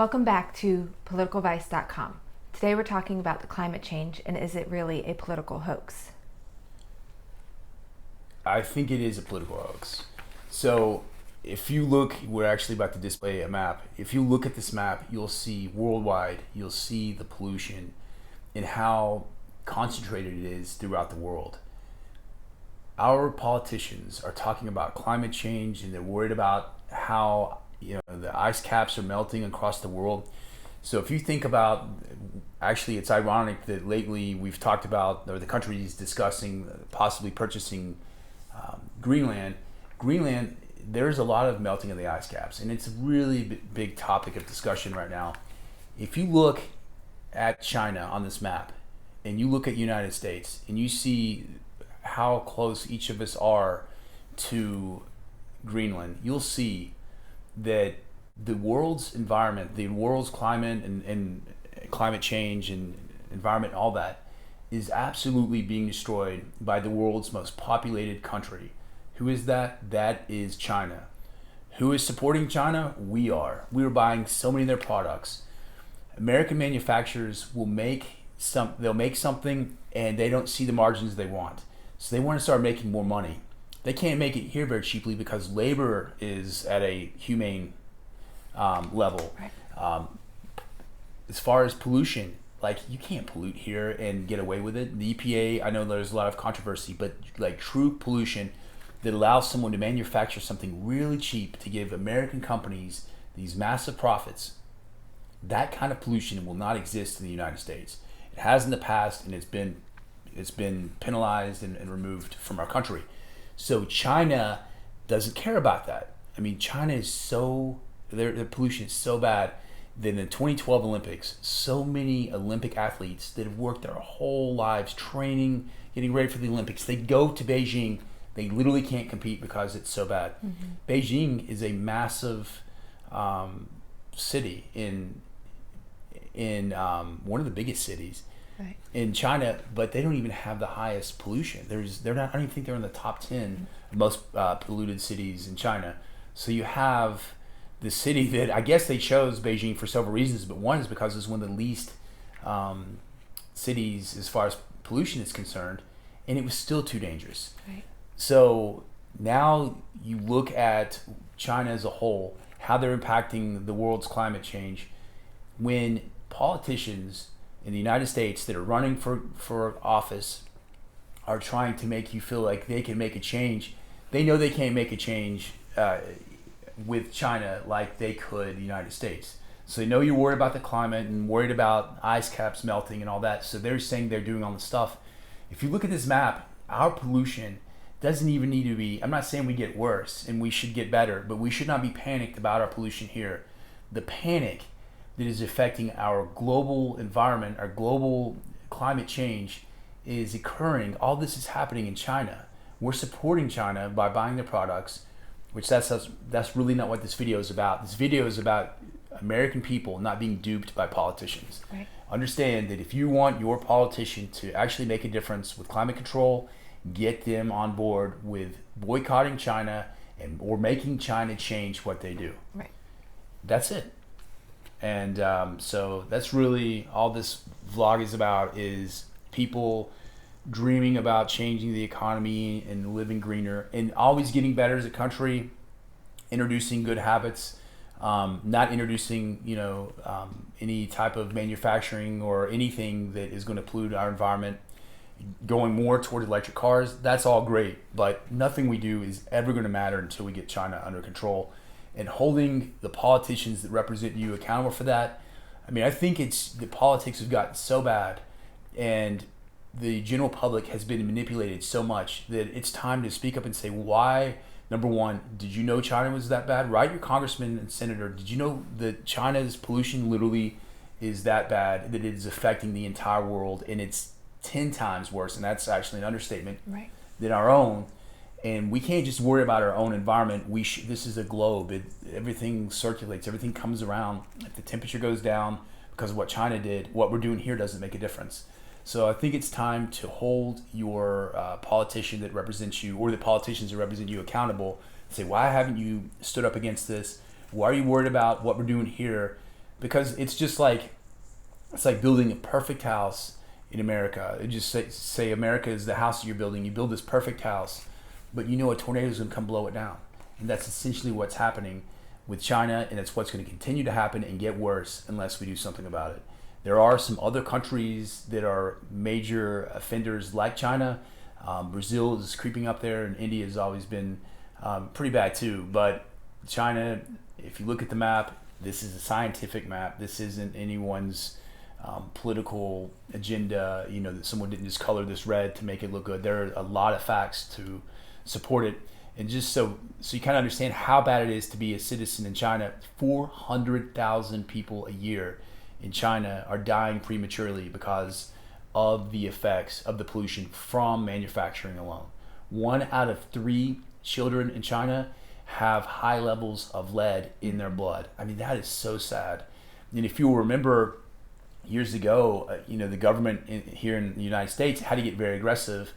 Welcome back to politicalvice.com. Today we're talking about the climate change and is it really a political hoax? I think it is a political hoax. So if you look, we're actually about to display a map. If you look at this map, you'll see worldwide, you'll see the pollution and how concentrated it is throughout the world. Our politicians are talking about climate change and they're worried about how the ice caps are melting across the world. So if you think about, actually it's ironic that lately we've talked about, or the country is discussing possibly purchasing Greenland. Greenland, there's a lot of melting of the ice caps, and it's a really big topic of discussion right now. If you look at China on this map, and you look at United States, and you see how close each of us are to Greenland, you'll see that the world's environment, the world's climate and climate change and environment, all that is absolutely being destroyed by the world's most populated country. Who is that? That is China. Who is supporting China? We are. We are buying so many of their products. American manufacturers will they'll make something and they don't see the margins they want. So they want to start making more money. They can't make it here very cheaply because labor is at a humane level. Right. As far as pollution, like you can't pollute here and get away with it. The EPA, I know there's a lot of controversy, but like true pollution that allows someone to manufacture something really cheap to give American companies these massive profits, that kind of pollution will not exist in the United States. It has in the past, and it's been penalized and removed from our country. So China doesn't care about that. I mean, China is their pollution is so bad that in the 2012 Olympics, so many Olympic athletes that have worked their whole lives training, getting ready for the Olympics, they go to Beijing, they literally can't compete because it's so bad. Mm-hmm. Beijing is a massive city in one of the biggest cities. Right. In China, but they don't even have the highest pollution. They're not. I don't even think they're in the top 10 most polluted cities in China. So you have the city that I guess they chose Beijing for several reasons, but one is because it's one of the least cities as far as pollution is concerned, and it was still too dangerous. Right. So now you look at China as a whole, how they're impacting the world's climate change, when politicians in the United States that are running for office are trying to make you feel like they can make a change. They know they can't make a change with China like they could the United States. So they know you're worried about the climate and worried about ice caps melting and all that. So they're saying they're doing all the stuff. If you look at this map, our pollution doesn't even need to be, I'm not saying we get worse and we should get better, but we should not be panicked about our pollution here. The panic that is affecting our global environment, our global climate change is occurring. All this is happening in China. We're supporting China by buying their products, which that's really not what this video is about. This video is about American people not being duped by politicians. Right. Understand that if you want your politician to actually make a difference with climate control, get them on board with boycotting China or making China change what they do. Right. That's it. And so that's really all this vlog is about, is people dreaming about changing the economy and living greener and always getting better as a country, introducing good habits, not introducing any type of manufacturing or anything that is going to pollute our environment, going more toward electric cars. That's all great, but nothing we do is ever going to matter until we get China under control. And holding the politicians that represent you accountable for that. I mean, I think it's the politics have gotten so bad and the general public has been manipulated so much that it's time to speak up and say, why? Number one, did you know China was that bad? Write your congressman and senator, did you know that China's pollution literally is that bad, that it is affecting the entire world, and it's 10 times worse, and that's actually an understatement, right, than our own. And we can't just worry about our own environment. This is a globe. Everything circulates. Everything comes around. If the temperature goes down because of what China did, what we're doing here doesn't make a difference. So I think it's time to hold your politician that represents you, or the politicians that represent you, accountable. Say, why haven't you stood up against this? Why are you worried about what we're doing here? because it's just like, it's like building a perfect house in America. It just say America is the house that you're building. You build this perfect house, but you know a tornado is going to come blow it down. And that's essentially what's happening with China, and it's what's going to continue to happen and get worse unless we do something about it. There are some other countries that are major offenders like China. Brazil is creeping up there, and India has always been pretty bad too. But China, if you look at the map, this is a scientific map. This isn't anyone's political agenda, that someone didn't just color this red to make it look good. There are a lot of facts to support it. And just so you kind of understand how bad it is to be a citizen in China, 400,000 people a year in China are dying prematurely because of the effects of the pollution from manufacturing alone. 1 out of 3 children in China have high levels of lead in their blood. I mean, that is so sad. And if you'll remember, years ago, the government here in the United States had to get very aggressive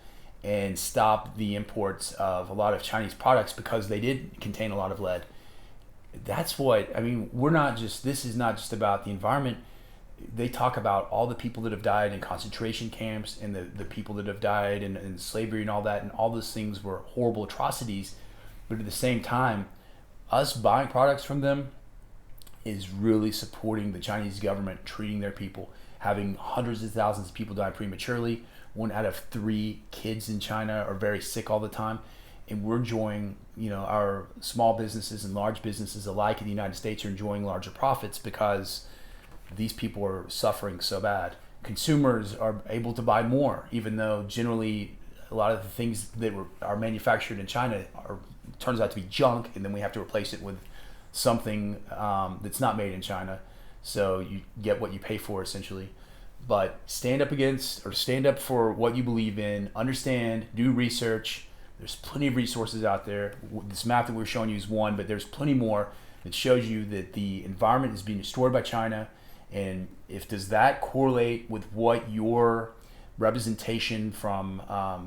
and stop the imports of a lot of Chinese products because they did contain a lot of lead. That's what, this is not just about the environment. They talk about all the people that have died in concentration camps and the people that have died in slavery and all that, and all those things were horrible atrocities. But at the same time, us buying products from them is really supporting the Chinese government treating their people, having hundreds of thousands of people die prematurely. 1 out of 3 kids in China are very sick all the time. And we're enjoying, our small businesses and large businesses alike in the United States are enjoying larger profits because these people are suffering so bad. Consumers are able to buy more, even though generally a lot of the things that are manufactured in China turns out to be junk, and then we have to replace it with something that's not made in China. So you get what you pay for, essentially. But stand up for what you believe in, understand, do research. There's plenty of resources out there. This map that we're showing you is one, but there's plenty more that shows you that the environment is being destroyed by China. And does that correlate with what your representation from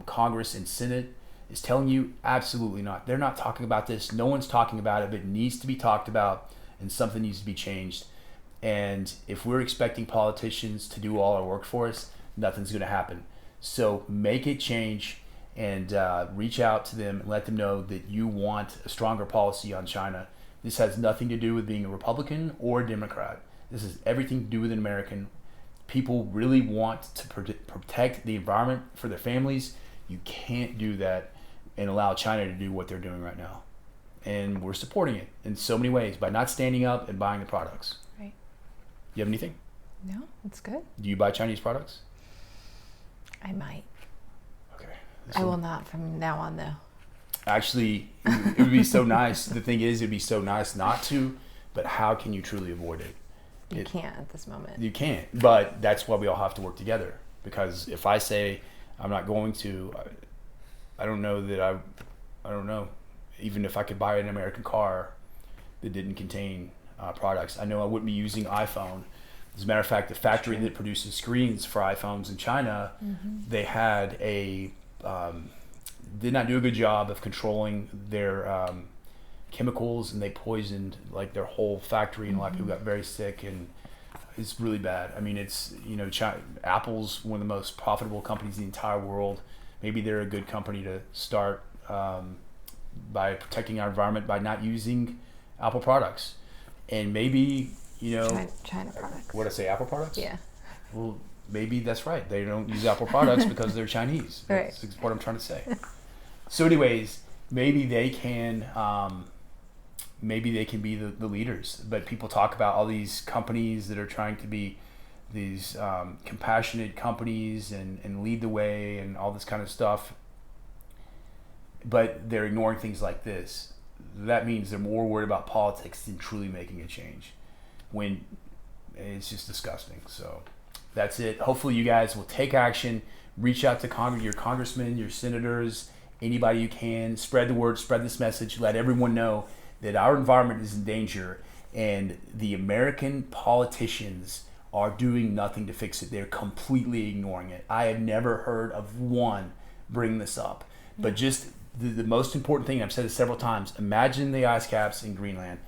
Congress and Senate is telling you? Absolutely not. They're not talking about this. No one's talking about it, but it needs to be talked about, and something needs to be changed. And if we're expecting politicians to do all our work for us, nothing's going to happen. So make it change, and reach out to them and let them know that you want a stronger policy on China. This has nothing to do with being a Republican or a Democrat. This has everything to do with an American. People really want to protect the environment for their families. You can't do that and allow China to do what they're doing right now. And we're supporting it in so many ways by not standing up and buying the products. Right. You have anything? No, that's good. Do you buy Chinese products? I might. Okay. I will not from now on, though. Actually, it would be so nice. The thing is, it'd be so nice not to, but how can you truly avoid it? You can't at this moment. You can't, but that's why we all have to work together. Because if I say I'm not going to, I don't know that I don't know. Even if I could buy an American car that didn't contain products, I know I wouldn't be using iPhone. As a matter of fact, the factory that produces screens for iPhones in China, they had did not do a good job of controlling their chemicals, and they poisoned like their whole factory, and a lot of people got very sick, and it's really bad. I mean, it's, Apple's one of the most profitable companies in the entire world. Maybe they're a good company to start by protecting our environment by not using Apple products. And maybe, China products. What did I say, Apple products? Yeah. Well, maybe that's right. They don't use Apple products because they're Chinese. Right. That's what I'm trying to say. So anyways, maybe they can be the leaders. But people talk about all these companies that are trying to be these compassionate companies and lead the way and all this kind of stuff. But they're ignoring things like this. That means they're more worried about politics than truly making a change. When it's just disgusting. So that's it. Hopefully you guys will take action. Reach out to your congressmen, your senators, anybody you can. Spread the word, spread this message. Let everyone know that our environment is in danger, and the American politicians are doing nothing to fix it. They're completely ignoring it. I have never heard of one bring this up. But just the most important thing, I've said it several times, imagine the ice caps in Greenland.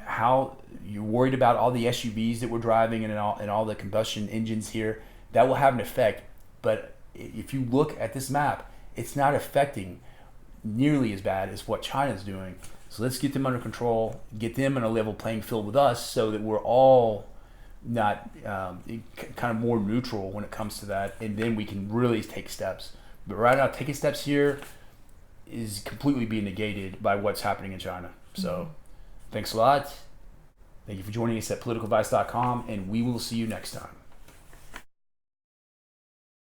how you're worried about all the SUVs that we're driving and all the combustion engines here, that will have an effect. But if you look at this map, it's not affecting nearly as bad as what China's doing. So let's get them under control, get them in a level playing field with us, so that we're all not kind of more neutral when it comes to that, and then we can really take steps. But right now, taking steps here is completely being negated by what's happening in China. So thanks a lot. Thank you for joining us at politicalvice.com, and we will see you next time.